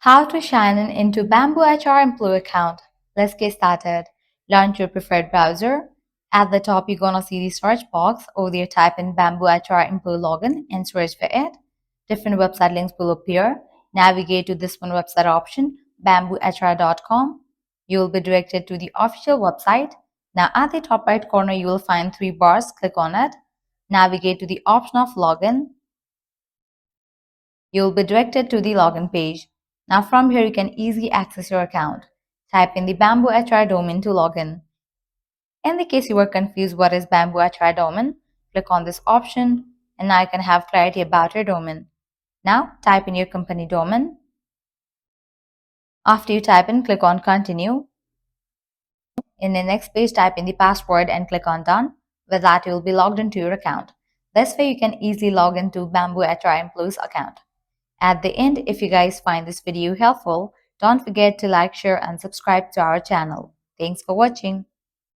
How to sign in into BambooHR employee account. Let's get started. Launch your preferred browser. At the top, you're gonna see the search box. Over there, type in BambooHR employee login and search for it. Different website links will appear. Navigate to this one website option, bamboohr.com. You will be directed to the official website. Now, at the top right corner, you will find three bars. Click on it. Navigate to the option of login. You'll be directed to the login page. Now from here you can easily access your account. Type in the BambooHR domain to login. In the case you were confused what is BambooHR domain, click on this option and now you can have clarity about your domain. Now type in your company domain. After you type in, click on continue. In the next page, type in the password and click on done. With that, you will be logged into your account. This way you can easily log into BambooHR employee's account. At the end, if you guys find this video helpful, don't forget to like, share, and subscribe to our channel. Thanks for watching.